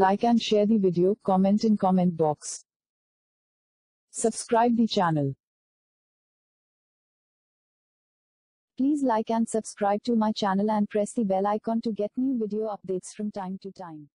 Like and share the video, comment in comment box. Subscribe the channel. Please like and subscribe to my channel and press the bell icon to get new video updates from time to time.